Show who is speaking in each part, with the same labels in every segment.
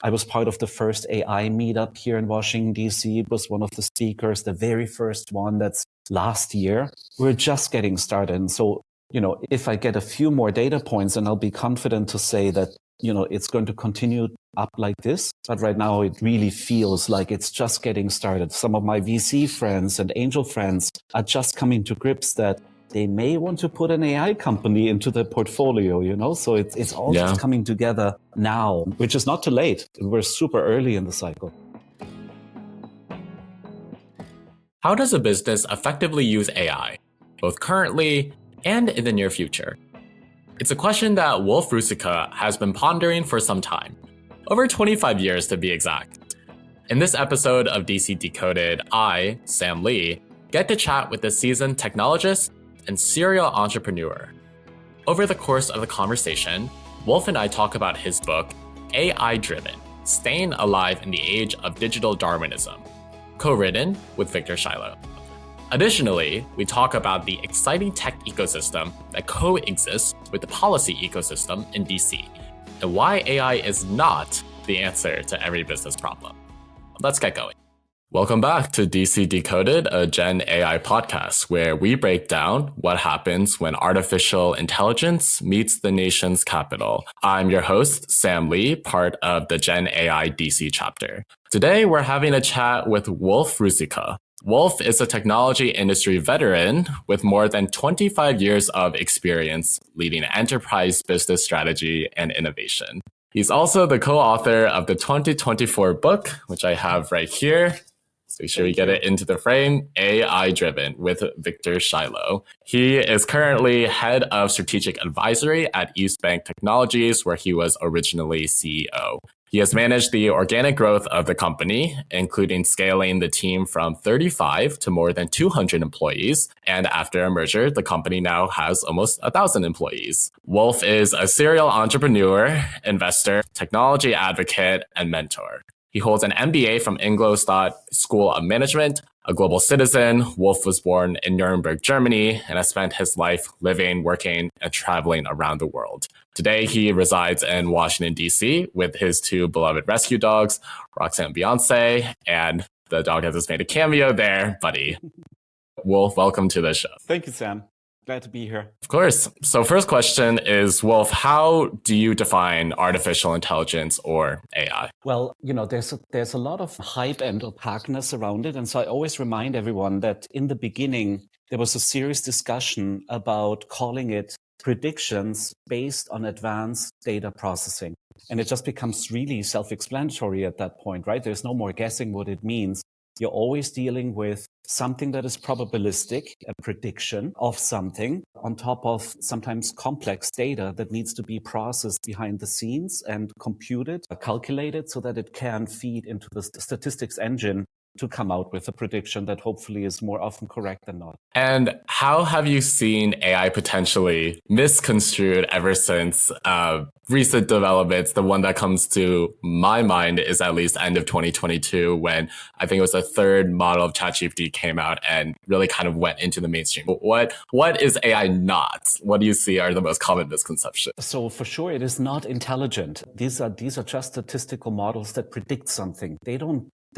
Speaker 1: I was part of the first AI meetup here in Washington, D.C. It was one of the speakers, the very first one that's last year. We're just getting started. And so, if I get a few more data points, and I'll be confident to say that, it's going to continue up like this. But right now, it really feels like it's just getting started. Some of my VC friends and angel friends are just coming to grips that they may want to put an AI company into their portfolio, So it's all just coming together now, which is not too late. We're super early in the cycle.
Speaker 2: How does a business effectively use AI, both currently and in the near future? It's a question that Wolf Ruzicka has been pondering for some time, over 25 years to be exact. In this episode of DC Decoded, I, Sam Lee, get to chat with a seasoned technologist and serial entrepreneur. Over the course of the conversation, Wolf and I talk about his book, AI Driven, Staying Alive in the Age of Digital Darwinism, co-written with Victor Shiloh. Additionally, we talk about the exciting tech ecosystem that coexists with the policy ecosystem in DC, and why AI is not the answer to every business problem. Let's get going. Welcome back to DC Decoded, a Gen AI podcast, where we break down what happens when artificial intelligence meets the nation's capital. I'm your host, Sam Lee, part of the Gen AI DC chapter. Today, we're having a chat with Wolf Ruzicka. Wolf is a technology industry veteran with more than 25 years of experience leading enterprise business strategy and innovation. He's also the co-author of the 2024 book, which I have right here. So make sure we get it into the frame, AI Driven with Victor Shiloh. He is currently head of strategic advisory at East Bank Technologies, where he was originally CEO. He has managed the organic growth of the company, including scaling the team from 35 to more than 200 employees. And after a merger, the company now has almost 1,000 employees. Wolf is a serial entrepreneur, investor, technology advocate, and mentor. He holds an MBA from Ingolstadt School of Management. A global citizen, Wolf was born in Nuremberg, Germany, and has spent his life living, working, and traveling around the world. Today, he resides in Washington, D.C. with his two beloved rescue dogs, Roxanne and Beyonce, and the dog has just made a cameo there, Buddy. Wolf, welcome to the show.
Speaker 1: Thank you, Sam. Glad to be here.
Speaker 2: Of course. So first question is, Wolf, how do you define artificial intelligence or AI?
Speaker 1: Well, there's a lot of hype and opaqueness around it. And so I always remind everyone that in the beginning, there was a serious discussion about calling it predictions based on advanced data processing. And it just becomes really self-explanatory at that point, right? There's no more guessing what it means. You're always dealing with something that is probabilistic, a prediction of something on top of sometimes complex data that needs to be processed behind the scenes and computed, calculated so that it can feed into the statistics engine to come out with a prediction that hopefully is more often correct than not.
Speaker 2: And how have you seen AI potentially misconstrued ever since recent developments? The one that comes to my mind is at least end of 2022, when I think it was the third model of ChatGPT came out and really kind of went into the mainstream. What is AI not? What do you see are the most common misconceptions?
Speaker 1: So for sure, it is not intelligent. These are just statistical models that predict something. They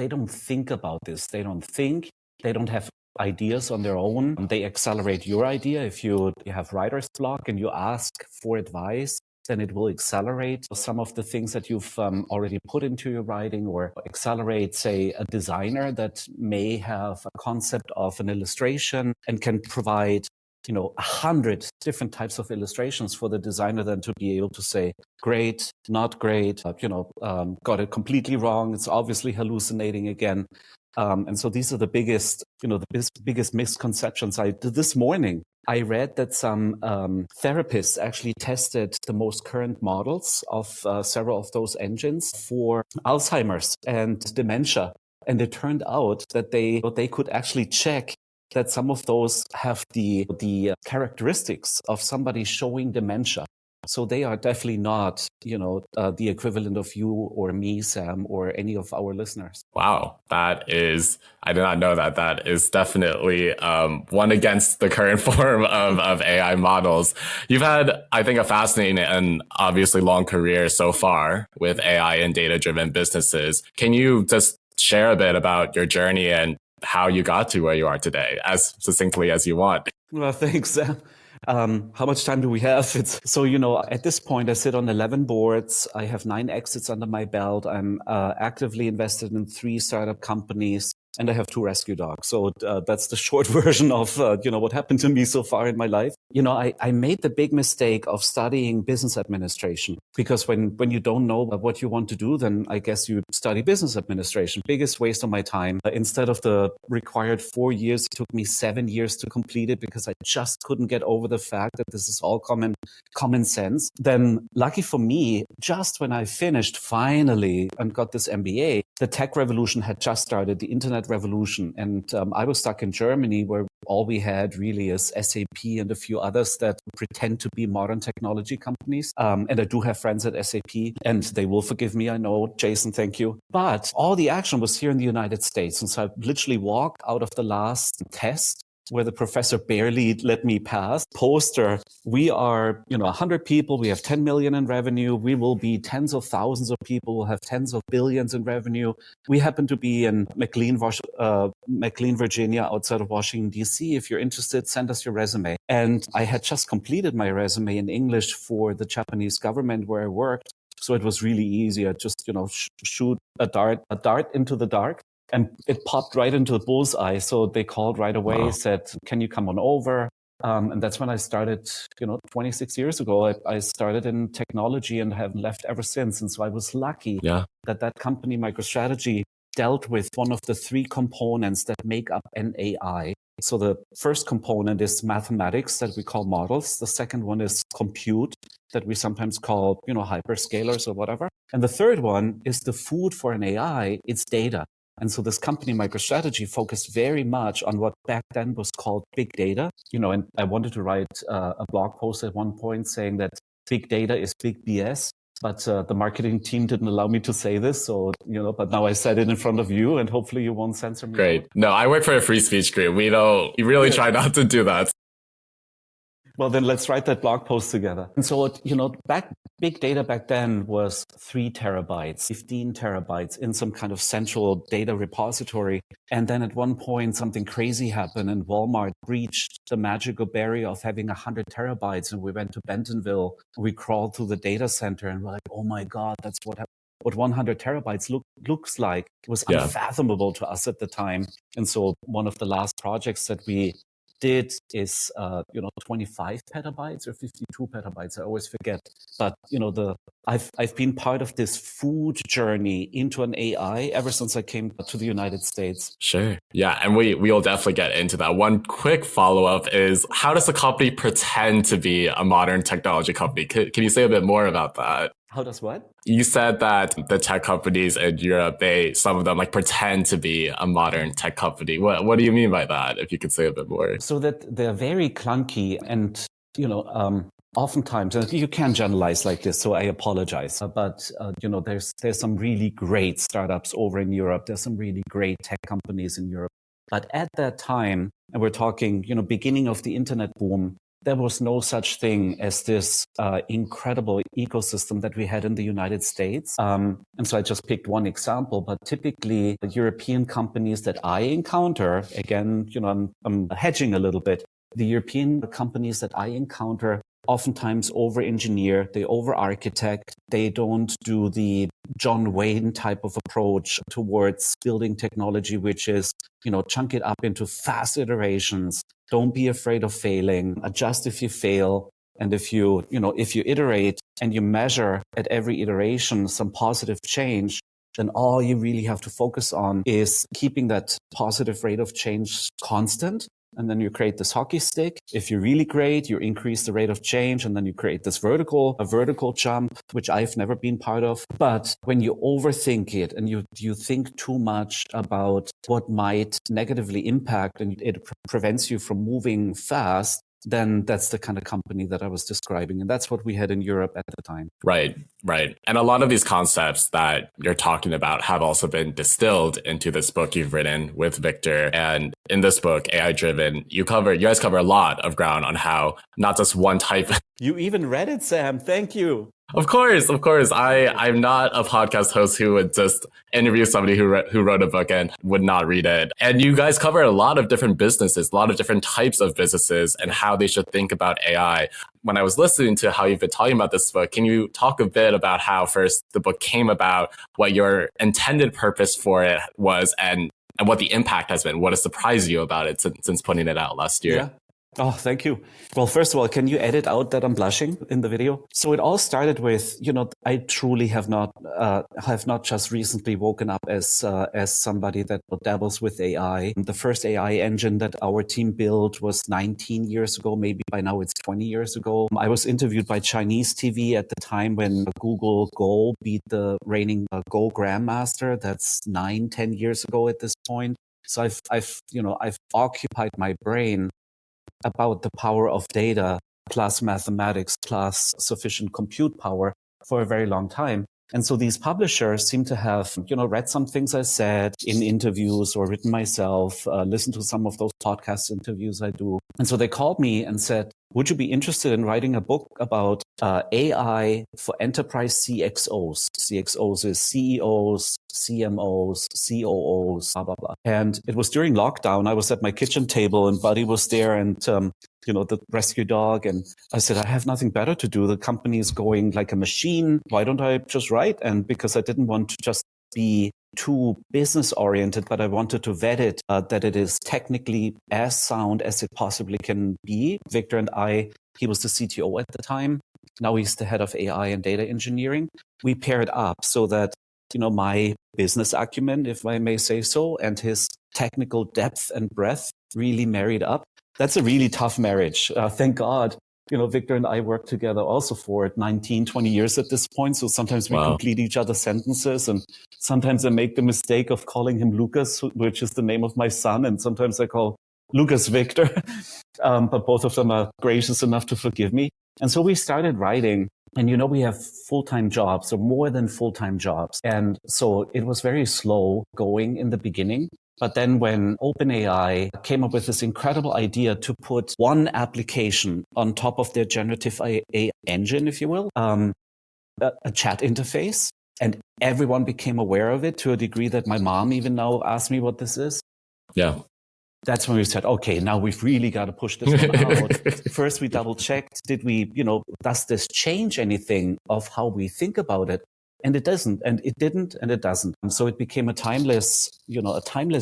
Speaker 1: don't think about this. They don't think. They don't have ideas on their own. They accelerate your idea. If you have writer's block and you ask for advice, then it will accelerate some of the things that you've already put into your writing, or accelerate, say, a designer that may have a concept of an illustration and can provide 100 different types of illustrations for the designer then to be able to say, great, not great, got it completely wrong. It's obviously hallucinating again. And so these are the biggest misconceptions. This morning, I read that some therapists actually tested the most current models of several of those engines for Alzheimer's and dementia. And it turned out that they could actually check that some of those have the characteristics of somebody showing dementia. So they are definitely not, the equivalent of you or me, Sam, or any of our listeners.
Speaker 2: Wow, I did not know that. That is definitely one against the current form of AI models. You've had, I think, a fascinating and obviously long career so far with AI and data-driven businesses. Can you just share a bit about your journey and how you got to where you are today, as succinctly as you want?
Speaker 1: Well, thanks, Sam. How much time do we have? At this point, I sit on 11 boards. I have 9 exits under my belt. I'm actively invested in 3 startup companies, and I have 2 rescue dogs. So that's the short version of, what happened to me so far in my life. I made the big mistake of studying business administration, because when you don't know what you want to do, then I guess you study business administration. Biggest waste of my time. Instead of the required 4 years, it took me 7 years to complete it because I just couldn't get over the fact that this is all common sense. Then lucky for me, just when I finished finally and got this MBA, the tech revolution had just started, the internet revolution. And I was stuck in Germany, where all we had really is SAP and a few others that pretend to be modern technology companies. And I do have friends at SAP, and they will forgive me. I know, Jason, thank you. But all the action was here in the United States. And so I literally walked out of the last test where the professor barely let me pass. Poster, we are, 100 people. We have 10 million in revenue. We will be tens of thousands of people. We'll have tens of billions in revenue. We happen to be in McLean, Virginia, outside of Washington, D.C. If you're interested, send us your resume. And I had just completed my resume in English for the Japanese government where I worked. So it was really easy. I just, shoot a dart into the dark. And it popped right into the bullseye. So they called right away,
Speaker 2: Wow.
Speaker 1: said, can you come on over? And that's when I started, 26 years ago. I started in technology and haven't left ever since. And so I was lucky that company, MicroStrategy, dealt with one of the 3 components that make up an AI. So the first component is mathematics, that we call models. The second one is compute, that we sometimes call, hyperscalers or whatever. And the third one is the food for an AI. It's data. And so this company, MicroStrategy, focused very much on what back then was called big data. And I wanted to write a blog post at one point saying that big data is big BS. But the marketing team didn't allow me to say this. So, but now I said it in front of you, and hopefully you won't censor me.
Speaker 2: Great. No, I work for a free speech group. We really try not to do that.
Speaker 1: Well, then let's write that blog post together. And so, big data back then was 3 terabytes, 15 terabytes in some kind of central data repository. And then at one point, something crazy happened, and Walmart breached the magical barrier of having 100 terabytes. And we went to Bentonville. We crawled through the data center, and we're like, oh my God, that's what 100 terabytes looks like. It was unfathomable to us at the time. And so one of the last projects that we did is 25 petabytes or 52 petabytes. I always forget. But I've been part of this food journey into an AI ever since I came to the United States.
Speaker 2: Sure. Yeah, and we'll definitely get into that. One quick follow-up is, how does a company pretend to be a modern technology company? Can you say a bit more about that?
Speaker 1: How does what?
Speaker 2: You said that the tech companies in Europe, some of them pretend to be a modern tech company. What do you mean by that? If you could say a bit more.
Speaker 1: So that they're very clunky and, oftentimes, and you can generalize like this, so I apologize. But, there's some really great startups over in Europe. There's some really great tech companies in Europe. But at that time, and we're talking, beginning of the internet boom, there was no such thing as this incredible ecosystem that we had in the United States. And so I just picked one example, but typically the European companies that I encounter, again, I'm hedging a little bit. The European companies that I encounter oftentimes over-engineer, they over-architect, they don't do the John Wayne type of approach towards building technology, which is, chunk it up into fast iterations. Don't be afraid of failing. Adjust if you fail. And if you iterate and you measure at every iteration some positive change, then all you really have to focus on is keeping that positive rate of change constant. And then you create this hockey stick. If you're really great, you increase the rate of change, and then you create this vertical jump, which I've never been part of. But when you overthink it and you think too much about what might negatively impact, and it prevents you from moving fast, then that's the kind of company that I was describing. And that's what we had in Europe at the time.
Speaker 2: Right, right. And a lot of these concepts that you're talking about have also been distilled into this book you've written with Victor. And in this book, AI Driven, you guys cover a lot of ground on how not just one type.
Speaker 1: You even read it, Sam. Thank you.
Speaker 2: Of course. I'm not a podcast host who would just interview somebody who wrote a book and would not read it. And you guys cover a lot of different businesses, a lot of different types of businesses and how they should think about AI. When I was listening to how you've been talking about this book, can you talk a bit about how first the book came about, what your intended purpose for it was, and what the impact has been? What has surprised you about it since putting it out last year?
Speaker 1: Yeah. Oh, thank you. Well, first of all, can you edit out that I'm blushing in the video? So it all started with, I truly have not just recently woken up as somebody that dabbles with AI. The first AI engine that our team built was 19 years ago. Maybe by now it's 20 years ago. I was interviewed by Chinese TV at the time when Google Go beat the reigning Go Grandmaster. That's 9-10 years ago at this point. So I've occupied my brain about the power of data plus mathematics plus sufficient compute power for a very long time. And so these publishers seem to have, read some things I said in interviews or written myself, listened to some of those podcast interviews I do. And so they called me and said, would you be interested in writing a book about AI for enterprise CXOs? CXOs is CEOs, CMOs, COOs, blah, blah, blah. And it was during lockdown. I was at my kitchen table and Buddy was there and, the rescue dog. And I said, I have nothing better to do. The company is going like a machine. Why don't I just write? And because I didn't want to just be too business oriented, but I wanted to vet it, that it is technically as sound as it possibly can be. Victor and he was the CTO at the time. Now he's the head of AI and data engineering. We paired up so that, my business acumen, if I may say so, and his technical depth and breadth really married up. That's a really tough marriage. Thank God. Victor and I worked together also for 19, 20 years at this point. So sometimes we complete each other's sentences. And sometimes I make the mistake of calling him Lucas, which is the name of my son. And sometimes I call Lucas Victor. But both of them are gracious enough to forgive me. And so we started writing. And we have full-time jobs or more than full-time jobs. And so it was very slow going in the beginning. But then when OpenAI came up with this incredible idea to put one application on top of their generative AI engine, if you will, a chat interface, and everyone became aware of it to a degree that my mom even now asks me what this is.
Speaker 2: Yeah.
Speaker 1: That's when we said, okay, now we've really got to push this one out. First, we double checked, does this change anything of how we think about it? And it doesn't, and it didn't, and it doesn't. So it became a timeless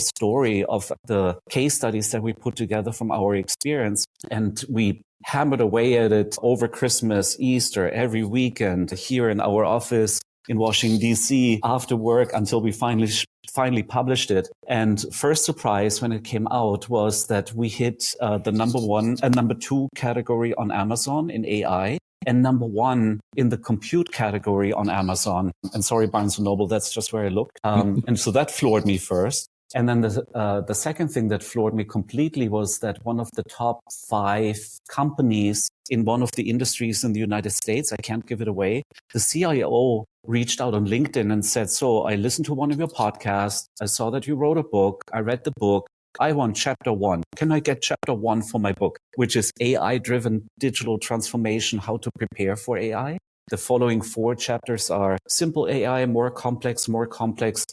Speaker 1: story of the case studies that we put together from our experience. And we hammered away at it over Christmas, Easter, every weekend here in our office in Washington, D.C. after work until we finally published it. And first surprise when it came out was that we hit the number 2 category on Amazon in AI. And number 1 in the compute category on Amazon. And sorry, Barnes & Noble, that's just where I looked. And so that floored me first. And then the second thing that floored me completely was that one of the top 5 companies in one of the industries in the United States, I can't give it away, the CIO reached out on LinkedIn and said, so I listened to one of your podcasts. I saw that you wrote a book. I read the book. I want chapter 1. Can I get chapter 1 for my book, which is AI-driven digital transformation, how to prepare for AI? The following 4 chapters are simple AI, more complex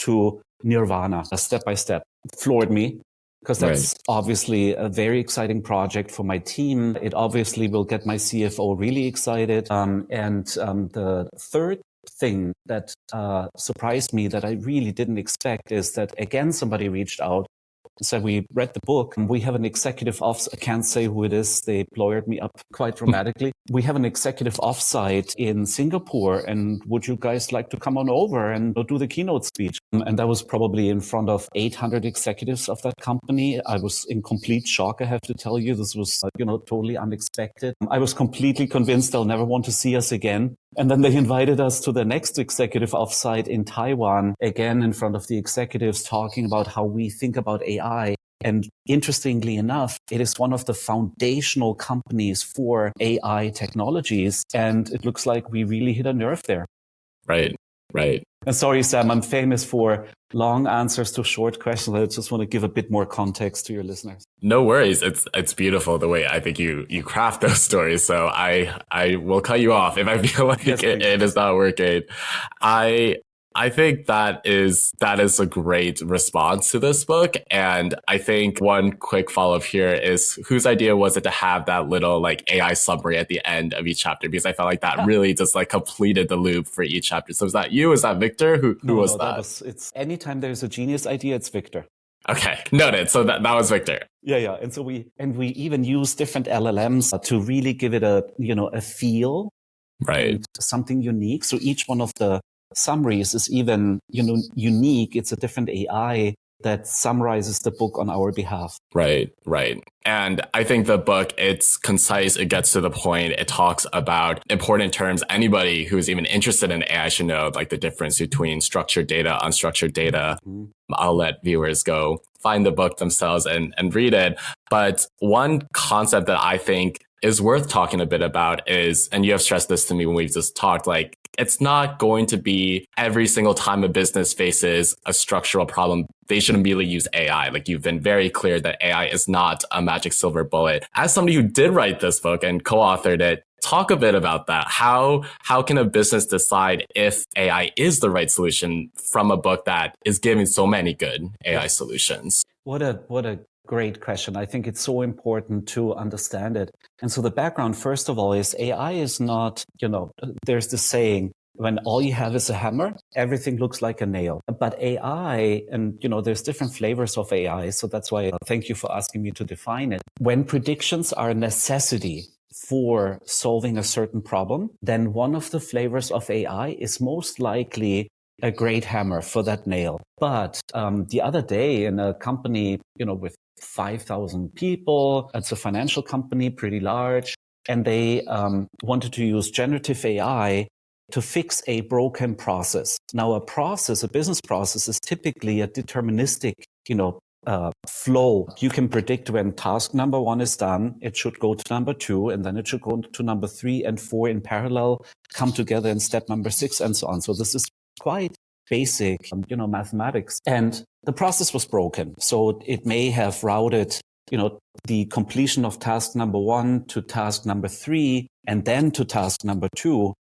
Speaker 1: to nirvana, step by step. Floored me because that's obviously a very exciting project for my team. It obviously will get my CFO really excited. The third thing that surprised me that I really didn't expect is that, again, somebody reached out. So we read the book. We have an executive I can't say who it is. They lawyered me up quite dramatically. We have an executive offsite in Singapore. And would you guys like to come on over and do the keynote speech? And that was probably in front of 800 executives of that company. I was in complete shock, I have to tell you. This was, totally unexpected. I was completely convinced they'll never want to see us again. And then they invited us to the next executive offsite in Taiwan, again in front of the executives, talking about how we think about AI. And interestingly enough, it is one of the foundational companies for AI technologies. And it looks like we really hit a nerve there.
Speaker 2: Right.
Speaker 1: And sorry, Sam, I'm famous for long answers to short questions. I just want to give a bit more context to your listeners.
Speaker 2: No worries. It's beautiful the way I think you craft those stories. So I will cut you off if I feel like
Speaker 1: Yes,
Speaker 2: it is not working. I think that is a great response to this book. And I think one quick follow-up here is, whose idea was it to have that little like AI summary at the end of each chapter? Because I felt like that really just like completed the loop for each chapter. So was that you? Was that Victor? Who was that?
Speaker 1: It's anytime there's a genius idea, it's Victor.
Speaker 2: Okay, noted. So that was Victor.
Speaker 1: Yeah. And so we even use different LLMs to really give it a feel,
Speaker 2: right?
Speaker 1: And something unique. So each one of the summaries is even unique. It's a different AI that summarizes the book on our behalf.
Speaker 2: Right. And I think the book, it's concise, it gets to the point, it talks about important terms anybody who's even interested in AI should know, like the difference between structured data, unstructured data. Mm-hmm. I'll let viewers go find the book themselves and read it. But one concept that I think is worth talking a bit about is, and you have stressed this to me when we've just talked, like, it's not going to be every single time a business faces a structural problem, they should immediately use AI. Like, you've been very clear that AI is not a magic silver bullet. As somebody who did write this book and co-authored it, talk a bit about that. How can a business decide if AI is the right solution from a book that is giving so many good AI solutions?
Speaker 1: What a great question. I think it's so important to understand it. And so the background, first of all, is AI is not, there's this saying, when all you have is a hammer, everything looks like a nail. But AI, and there's different flavors of AI. So that's why thank you for asking me to define it. When predictions are a necessity for solving a certain problem, then one of the flavors of AI is most likely a great hammer for that nail. But the other day in a company, with 5,000 people, it's a financial company, pretty large, and they wanted to use generative AI to fix a broken process. Now, a business process is typically a deterministic, flow. You can predict when task number 1 is done, it should go to number 2, and then it should go to number 3 and 4 in parallel, come together in step number 6, and so on. So this is quite basic, mathematics. And the process was broken. So it may have routed, the completion of task number 1 to task number 3, and then to task number 2.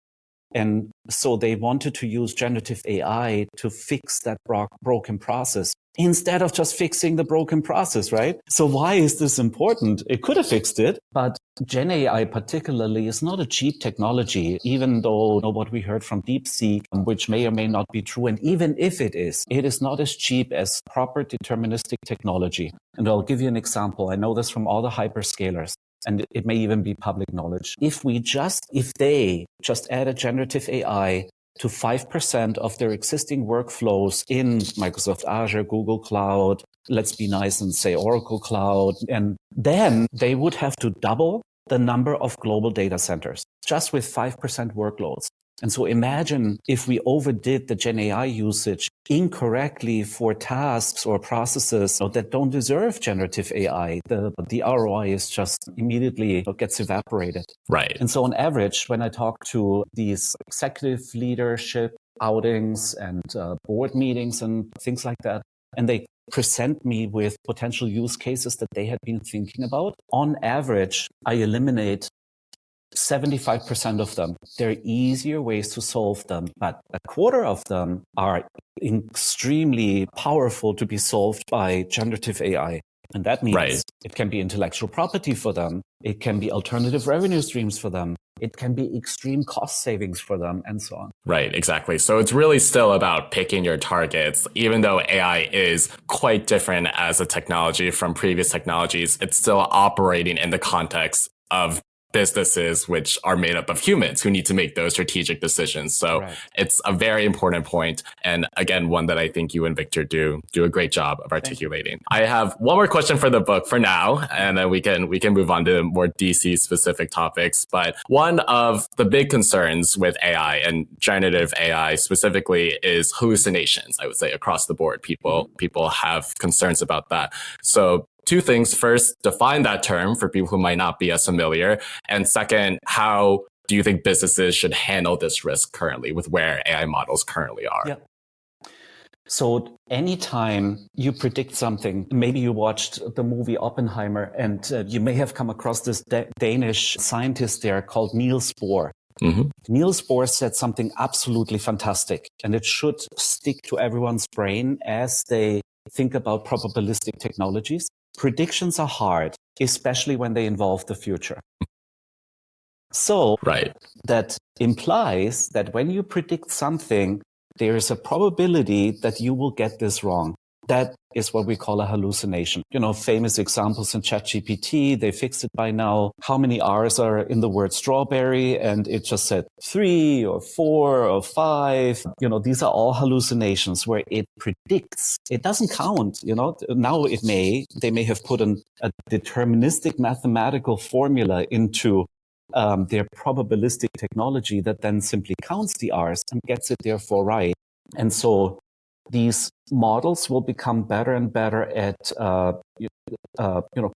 Speaker 1: And so they wanted to use generative AI to fix that broken process instead of just fixing the broken process, right? So why is this important? It could have fixed it, but Gen AI particularly is not a cheap technology, even though what we heard from DeepSeek, which may or may not be true. And even if it is not as cheap as proper deterministic technology. And I'll give you an example. I know this from all the hyperscalers, and it may even be public knowledge. If they just added generative AI to 5% of their existing workflows in Microsoft Azure, Google Cloud, let's be nice and say Oracle Cloud, and then they would have to double the number of global data centers just with 5% workloads. And so imagine if we overdid the Gen AI usage incorrectly for tasks or processes that don't deserve generative AI. The ROI is just immediately gets evaporated.
Speaker 2: Right.
Speaker 1: And so on average, when I talk to these executive leadership outings and board meetings and things like that, and they present me with potential use cases that they had been thinking about, on average, I eliminate 75% of them. There are easier ways to solve them, but a quarter of them are extremely powerful to be solved by generative AI. And that means it can be intellectual property for them. It can be alternative revenue streams for them. It can be extreme cost savings for them, and so on.
Speaker 2: Right, exactly. So it's really still about picking your targets. Even though AI is quite different as a technology from previous technologies, it's still operating in the context of businesses which are made up of humans who need to make those strategic decisions. So
Speaker 1: Right.
Speaker 2: it's a very important point, and again, one that I think you and Victor do a great job of articulating. I have one more question for the book for now, and then we can move on to more DC specific topics. But one of the big concerns with AI and generative AI specifically is hallucinations. I would say across the board, people have concerns about that. So two things. First, define that term for people who might not be as familiar. And second, how do you think businesses should handle this risk currently with where AI models currently are?
Speaker 1: Yeah. So anytime you predict something, maybe you watched the movie Oppenheimer, and you may have come across this Danish scientist there called Niels Bohr. Mm-hmm. Niels Bohr said something absolutely fantastic, and it should stick to everyone's brain as they think about probabilistic technologies. Predictions are hard, especially when they involve the future. So that implies that when you predict something, there is a probability that you will get this wrong. That is what we call a hallucination. Famous examples in ChatGPT, they fixed it by now. How many R's are in the word strawberry? And it just said 3 or 4 or 5. These are all hallucinations where it predicts. It doesn't count. Now they may have put a deterministic mathematical formula into their probabilistic technology that then simply counts the R's and gets it therefore right. And so these models will become better and better at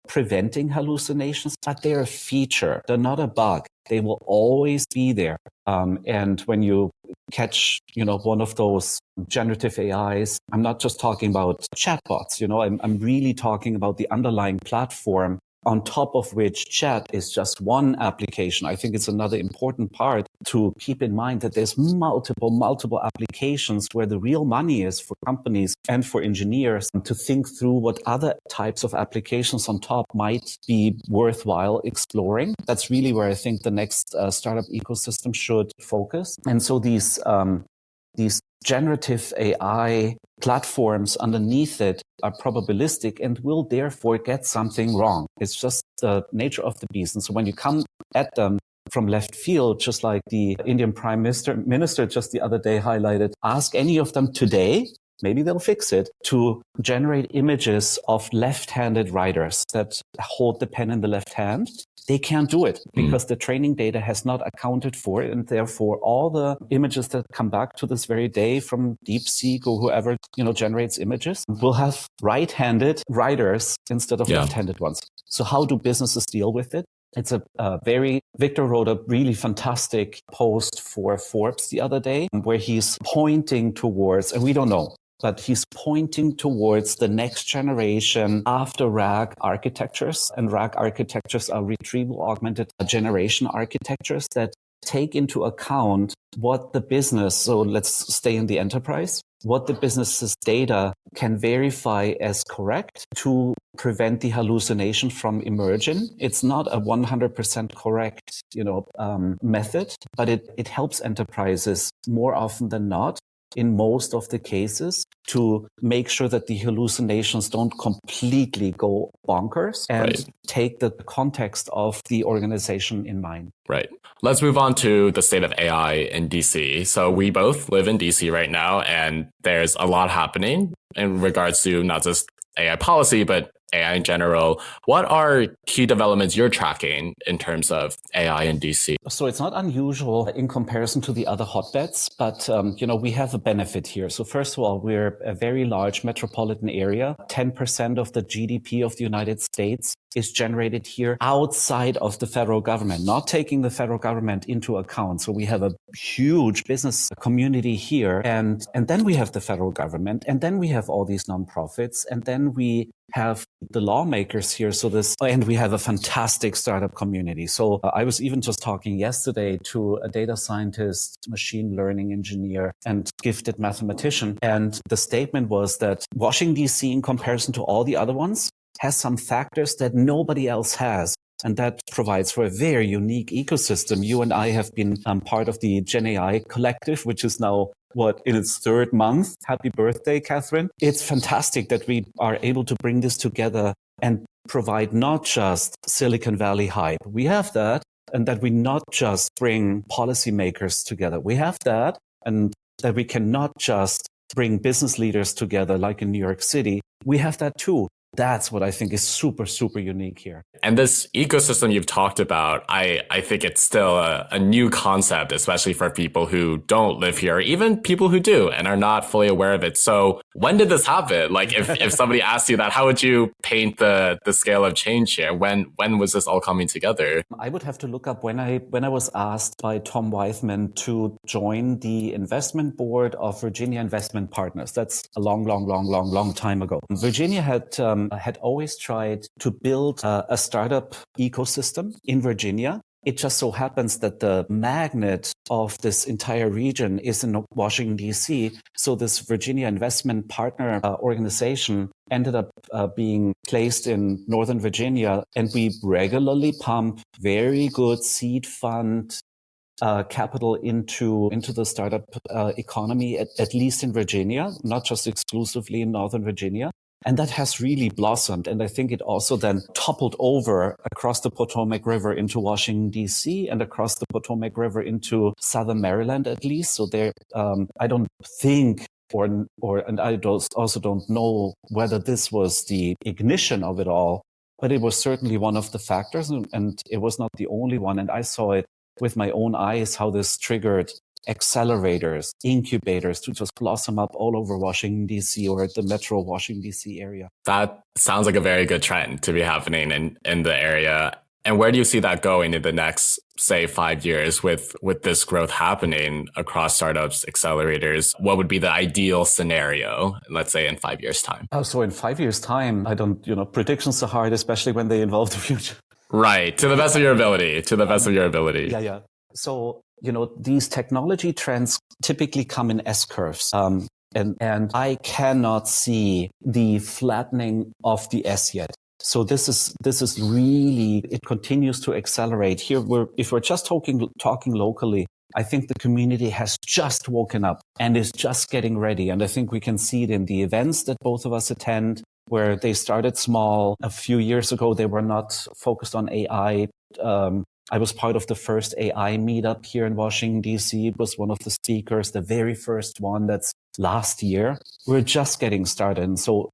Speaker 1: preventing hallucinations, but they're a feature. They're not a bug. They will always be there. And when you catch, one of those generative AIs, I'm not just talking about chatbots. I'm really talking about the underlying platform on top of which chat is just one application. I think it's another important part to keep in mind that there's multiple applications where the real money is for companies and for engineers to think through what other types of applications on top might be worthwhile exploring. That's really where I think the next startup ecosystem should focus. And so these generative AI platforms underneath it are probabilistic and will therefore get something wrong. It's just the nature of the beast. And so when you come at them from left field, just like the Indian Prime Minister just the other day highlighted, ask any of them today, maybe they'll fix it, to generate images of left-handed writers that hold the pen in the left hand. They can't do it because the training data has not accounted for it. And therefore, all the images that come back to this very day from DeepSeek or whoever, generates images will have right-handed writers instead of left-handed ones. So how do businesses deal with it? It's Victor wrote a really fantastic post for Forbes the other day where he's pointing towards, and we don't know, but he's pointing towards the next generation after RAG architectures. And RAG architectures are retrieval augmented generation architectures that take into account what the business, so let's stay in the enterprise, what the business's data can verify as correct to prevent the hallucination from emerging. It's not a 100% correct, method, but it helps enterprises more often than not in most of the cases to make sure that the hallucinations don't completely go bonkers and take the context of the organization in mind.
Speaker 2: Right. Let's move on to the state of AI in DC. So we both live in DC right now, and there's a lot happening in regards to not just AI policy, but AI in general. What are key developments you're tracking in terms of AI in DC?
Speaker 1: So it's not unusual in comparison to the other hotbeds, but we have a benefit here. So first of all, we're a very large metropolitan area. 10% of the GDP of the United States is generated here outside of the federal government, not taking the federal government into account. So we have a huge business community here. And then we have the federal government, and then we have all these nonprofits, and then we have the lawmakers here. And we have a fantastic startup community. So I was even just talking yesterday to a data scientist, machine learning engineer, and gifted mathematician. And the statement was that Washington, DC, in comparison to all the other ones, has some factors that nobody else has. And that provides for a very unique ecosystem. You and I have been part of the Gen AI collective, which is now in its third month. Happy birthday, Catherine. It's fantastic that we are able to bring this together and provide not just Silicon Valley hype. We have that, and that we not just bring policymakers together. We have that, and that we cannot just bring business leaders together like in New York City. We have that too. That's what I think is super, super unique here.
Speaker 2: And this ecosystem you've talked about, I think it's still a new concept, especially for people who don't live here, or even people who do and are not fully aware of it. So when did this happen? Like if somebody asked you that, how would you paint the scale of change here? When was this all coming together?
Speaker 1: I would have to look up when I was asked by Tom Weithman to join the investment board of Virginia Investment Partners. That's a long time ago. Virginia had always tried to build a startup ecosystem in Virginia. It just so happens that the magnet of this entire region is in Washington, D.C. So this Virginia Investment Partner organization ended up being placed in Northern Virginia. And we regularly pump very good seed fund capital into the startup economy, at least in Virginia, not just exclusively in Northern Virginia. And that has really blossomed. And I think it also then toppled over across the Potomac River into Washington, D.C. and across the Potomac River into Southern Maryland, at least. So there, I don't think, and I also don't know whether this was the ignition of it all, but it was certainly one of the factors, and it was not the only one. And I saw it with my own eyes, how this triggered accelerators, incubators to just blossom up all over Washington, D.C. or the metro Washington, D.C. area.
Speaker 2: That sounds like a very good trend to be happening in the area. And where do you see that going in the next, say, 5 years with this growth happening across startups, accelerators? What would be the ideal scenario, let's say, in 5 years' time?
Speaker 1: So in 5 years' time, I don't, predictions are hard, especially when they involve the future.
Speaker 2: Right. To the best of your ability.
Speaker 1: Yeah. So, these technology trends typically come in S-curves. And I cannot see the flattening of the S yet. So this is really, it continues to accelerate. Here, if we're just talking locally, I think the community has just woken up and is just getting ready. And I think we can see it in the events that both of us attend, where they started small. A few years ago, they were not focused on AI. I was part of the first AI meetup here in Washington, D.C. It was one of the speakers, the very first one. That's last year. We're just getting started. And so,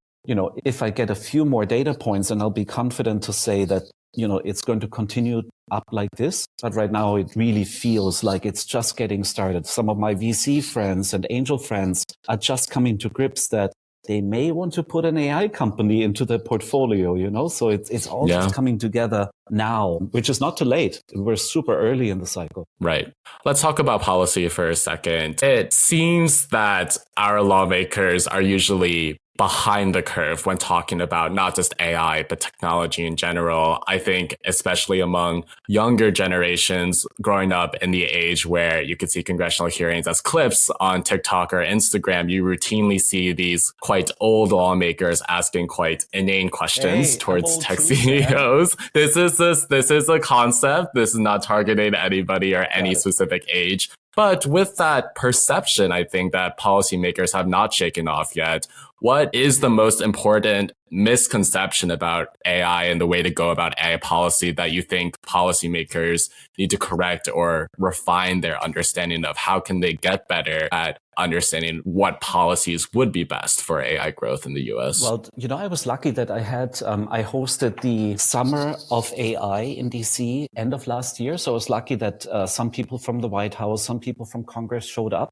Speaker 1: if I get a few more data points, and I'll be confident to say that, it's going to continue up like this. But right now, it really feels like it's just getting started. Some of my VC friends and angel friends are just coming to grips that they may want to put an AI company into their portfolio, So it's all just coming together now, which is not too late. We're super early in the cycle.
Speaker 2: Right. Let's talk about policy for a second. It seems that our lawmakers are usually behind the curve when talking about not just AI, but technology in general. I think especially among younger generations growing up in the age where you could see congressional hearings as clips on TikTok or Instagram, you routinely see these quite old lawmakers asking quite inane questions towards tech CEOs. This is a concept. This is not targeting anybody or any specific age. But with that perception, I think that policymakers have not shaken off yet. What is the most important misconception about AI and the way to go about AI policy that you think policymakers need to correct or refine their understanding of? How can they get better at understanding what policies would be best for AI growth in the US?
Speaker 1: Well, I was lucky that I hosted the Summer of AI in DC end of last year. So I was lucky that some people from the White House, some people from Congress showed up.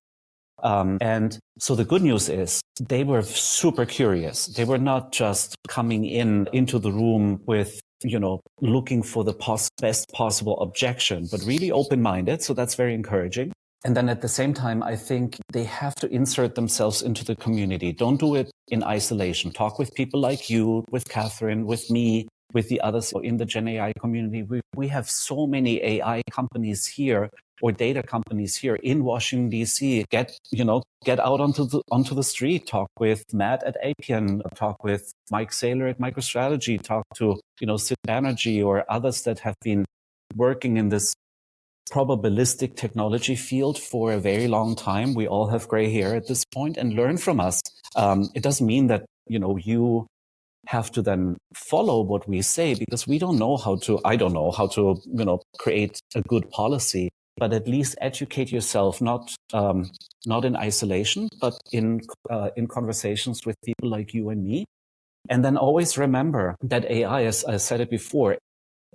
Speaker 1: And so the good news is they were super curious. They were not just coming into the room with, looking for the best possible objection, but really open-minded. So that's very encouraging. And then at the same time, I think they have to insert themselves into the community. Don't do it in isolation. Talk with people like you, with Catherine, with me, with the others in the Gen AI community. We have so many AI companies here or data companies here in Washington, D.C. Get out onto the street, talk with Matt at Appian, talk with Mike Saylor at MicroStrategy, talk to, Sid Banerjee or others that have been working in this probabilistic technology field for a very long time. We all have gray hair at this point, and learn from us. It doesn't mean that, you have to then follow what we say, because we don't know I don't know how to, create a good policy, but at least educate yourself, not in isolation, but in conversations with people like you and me. And then always remember that AI, as I said it before,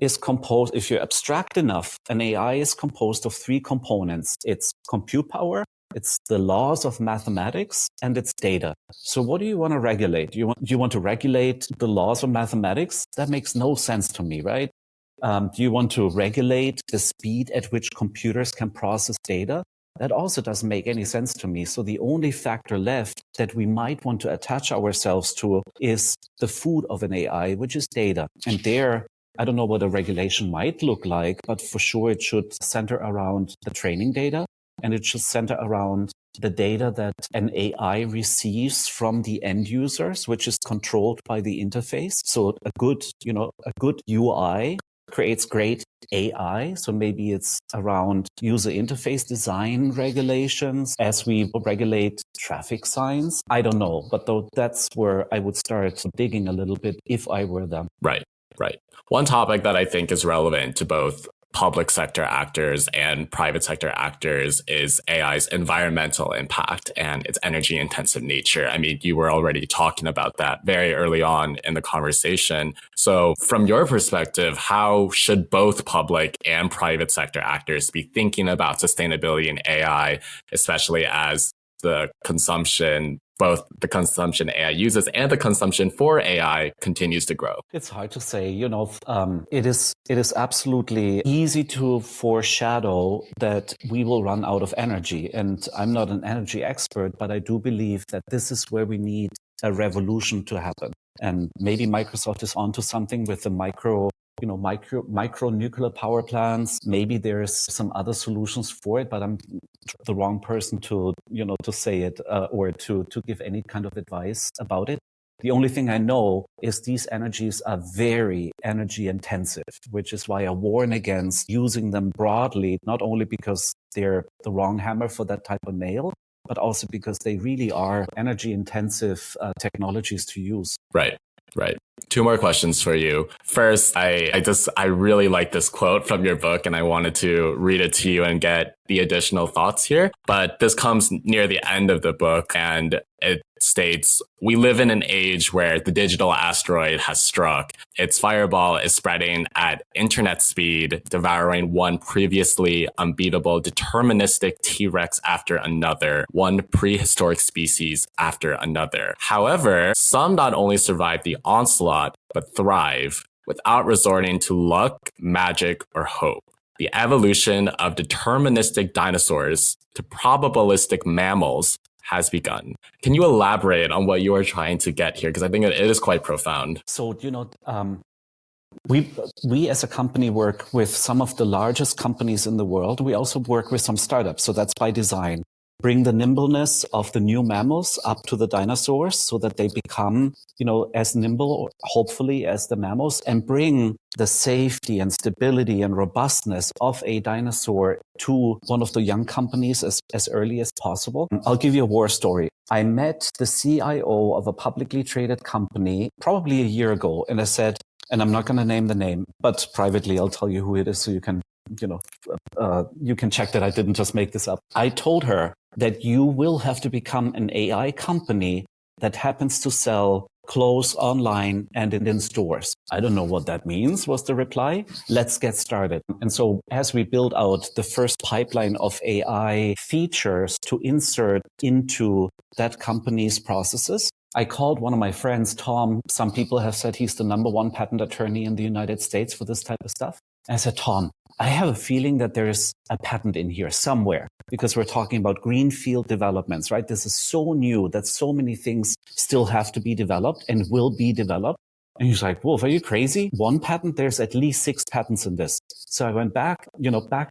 Speaker 1: is composed, if you're abstract enough, an AI is composed of three components. It's compute power, it's the laws of mathematics, and it's data. So what do you want to regulate? Do you want to regulate the laws of mathematics? That makes no sense to me, right? Do you want to regulate the speed at which computers can process data? That also doesn't make any sense to me. So the only factor left that we might want to attach ourselves to is the food of an AI, which is data. And there, I don't know what a regulation might look like, but for sure it should center around the training data, and it should center around the data that an AI receives from the end users, which is controlled by the interface. So a good UI creates great AI. So maybe it's around user interface design regulations as we regulate traffic signs. I don't know, but that's where I would start digging a little bit if I were them.
Speaker 2: Right. One topic that I think is relevant to both public sector actors and private sector actors is AI's environmental impact and its energy intensive nature. I mean, you were already talking about that very early on in the conversation. So from your perspective, how should both public and private sector actors be thinking about sustainability in AI, especially as both the consumption AI uses and the consumption for AI continues to grow?
Speaker 1: It's hard to say. It is absolutely easy to foreshadow that we will run out of energy. And I'm not an energy expert, but I do believe that this is where we need a revolution to happen. And maybe Microsoft is onto something with the micro nuclear power plants. Maybe there's some other solutions for it, but I'm the wrong person to say it or to give any kind of advice about it. The only thing I know is these energies are very energy intensive, which is why I warn against using them broadly, not only because they're the wrong hammer for that type of nail, but also because they really are energy intensive technologies to use.
Speaker 2: Right. Two more questions for you. First, I really like this quote from your book, and I wanted to read it to you and get the additional thoughts here. But this comes near the end of the book, and it states, "We live in an age where the digital asteroid has struck. Its fireball is spreading at internet speed, devouring one previously unbeatable deterministic T-Rex after another, one prehistoric species after another. However, some not only survive the onslaught, but thrive without resorting to luck, magic, or hope. The evolution of deterministic dinosaurs to probabilistic mammals has begun." Can you elaborate on what you are trying to get here? Because I think it is quite profound.
Speaker 1: So, we as a company work with some of the largest companies in the world. We also work with some startups. So that's by design. Bring the nimbleness of the new mammals up to the dinosaurs so that they become, as nimble, hopefully, as the mammals, and bring the safety and stability and robustness of a dinosaur to one of the young companies as early as possible. I'll give you a war story. I met the CIO of a publicly traded company probably a year ago, and I said, and I'm not going to name the name, but privately I'll tell you who it is so you can check that I didn't just make this up. I told her that you will have to become an AI company that happens to sell clothes online and in stores. I don't know what that means, was the reply. Let's get started. And so as we build out the first pipeline of AI features to insert into that company's processes, I called one of my friends, Tom. Some people have said he's the #1 patent attorney in the United States for this type of stuff. I said, Tom, I have a feeling that there's a patent in here somewhere, because we're talking about greenfield developments, right? This is so new that so many things still have to be developed and will be developed. And he's like, Wolf, are you crazy? One patent? There's at least 6 patents in this. So I went back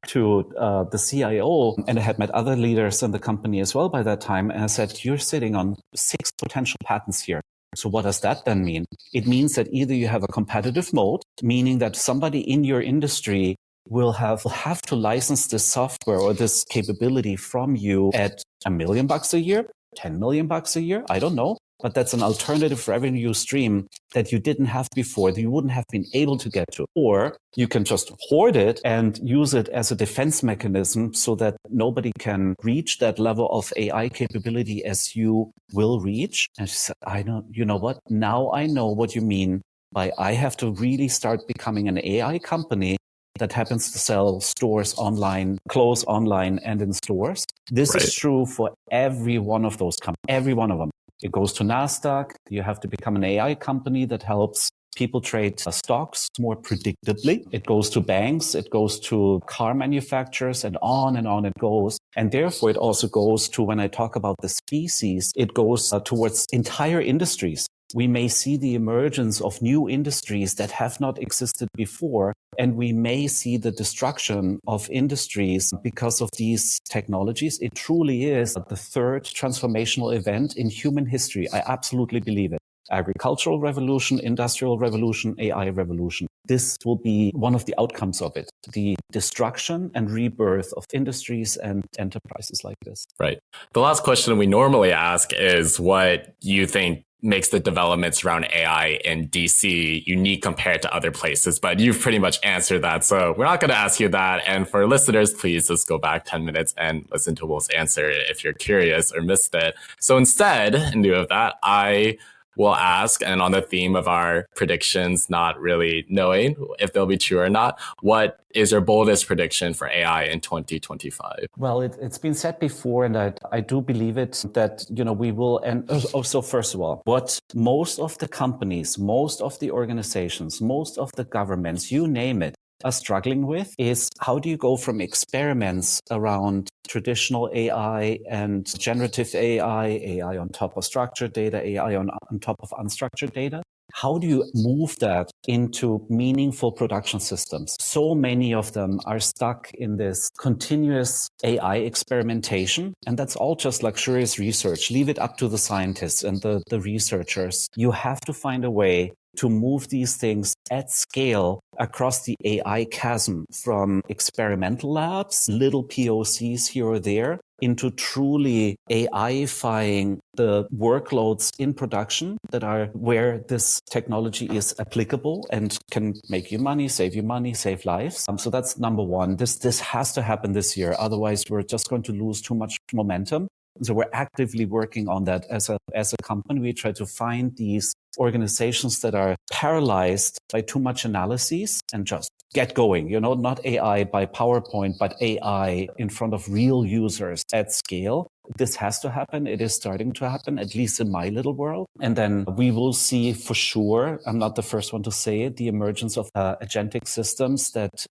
Speaker 1: to the CIO, and I had met other leaders in the company as well by that time. And I said, you're sitting on 6 potential patents here. So what does that then mean? It means that either you have a competitive moat, meaning that somebody in your industry will have to license this software or this capability from you at $1 million a year, $10 million a year, I don't know. but that's an alternative revenue stream that you didn't have before, that you wouldn't have been able to get to. Or you can just hoard it and use it as a defense mechanism so that nobody can reach that level of AI capability as you will reach. And she said, you know what? Now I know what you mean by I have to really start becoming an AI company that happens to sell stores online, clothes online and in stores. This is true for every one of those companies, every one of them. It goes to NASDAQ. You have to become an AI company that helps people trade stocks more predictably. It goes to banks. It goes to car manufacturers and on it goes. And therefore, it also goes to, when I talk about the species, it goes towards entire industries. We may see the emergence of new industries that have not existed before, and we may see the destruction of industries because of these technologies. It truly is the third transformational event in human history. I absolutely believe it. Agricultural revolution, industrial revolution, AI revolution. This will be one of the outcomes of it, the destruction and rebirth of industries and enterprises like this.
Speaker 2: Right. The last question we normally ask is what you think makes the developments around AI in DC unique compared to other places, but you've pretty much answered that. So we're not going to ask you that. And for listeners, please just go back 10 minutes and listen to Wolf's answer if you're curious or missed it. So instead, in lieu of that, I will ask, and on the theme of our predictions, not really knowing if they'll be true or not, what is your boldest prediction for AI in 2025?
Speaker 1: Well, it's been said before, and I do believe it, that, we will, and also, first of all, what most of the companies, most of the organizations, most of the governments, you name it, are struggling with is how do you go from experiments around traditional AI and generative AI, AI on top of structured data, AI on top of unstructured data? How do you move that into meaningful production systems? So many of them are stuck in this continuous AI experimentation, and that's all just luxurious research. Leave it up to the scientists and the researchers. You have to find a way to move these things at scale across the AI chasm from experimental labs, little POCs here or there, into truly AI-ifying the workloads in production that are where this technology is applicable and can make you money, save lives. So that's number one. This has to happen this year. Otherwise, we're just going to lose too much momentum. So we're actively working on that as a company. We try to find these organizations that are paralyzed by too much analysis and just get going, not AI by PowerPoint, but AI in front of real users at scale. This has to happen. It is starting to happen, at least in my little world. And then we will see for sure, I'm not the first one to say it, the emergence of agentic systems that,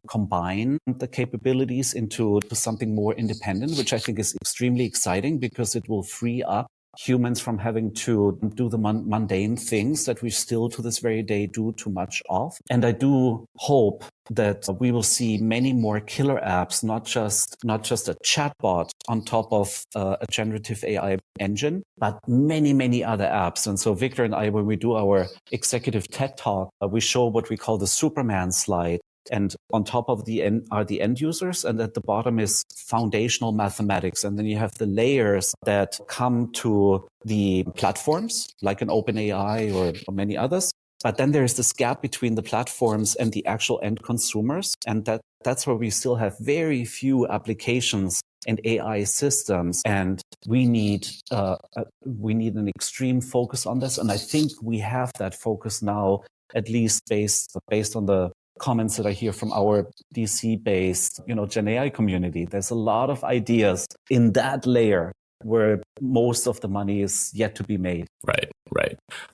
Speaker 1: combine the capabilities into something more independent, which I think is extremely exciting because it will free up humans from having to do the mundane things that we still to this very day do too much of. And I do hope that we will see many more killer apps, not just a chatbot on top of a generative AI engine, but many, many other apps. And so Victor and I, when we do our executive TED Talk, we show what we call the Superman slide. And on top of the end are the end users, and at the bottom is foundational mathematics. And then you have the layers that come to the platforms, like an OpenAI or many others. But then there's this gap between the platforms and the actual end consumers. And that's where we still have very few applications and AI systems. And we need an extreme focus on this. And I think we have that focus now, at least based on the comments that I hear from our DC-based, Gen AI community. There's a lot of ideas in that layer where most of the money is yet to be made.
Speaker 2: Right.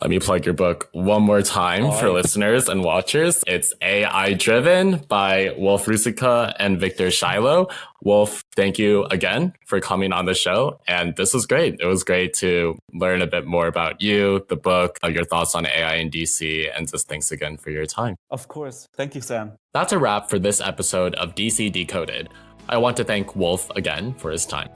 Speaker 2: Let me plug your book one more time for listeners and watchers. It's AI Driven by Wolf Ruzicka and Victor Shiloh. Wolf, thank you again for coming on the show. And this was great. It was great to learn a bit more about you, the book, your thoughts on AI in DC, and just thanks again for your time.
Speaker 1: Of course. Thank you, Sam.
Speaker 2: That's a wrap for this episode of DC Decoded. I want to thank Wolf again for his time.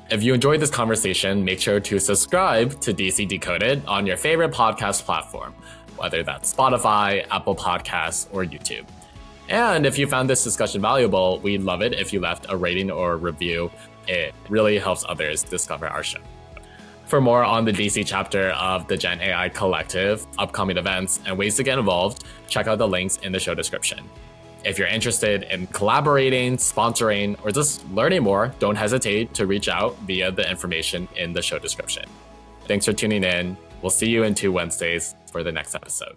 Speaker 2: If you enjoyed this conversation, make sure to subscribe to DC Decoded on your favorite podcast platform, whether that's Spotify, Apple Podcasts, or YouTube. And if you found this discussion valuable, we'd love it if you left a rating or a review. It really helps others discover our show. For more on the DC chapter of the Gen AI Collective, upcoming events, and ways to get involved, check out the links in the show description. If you're interested in collaborating, sponsoring, or just learning more, don't hesitate to reach out via the information in the show description. Thanks for tuning in. We'll see you in 2 Wednesdays for the next episode.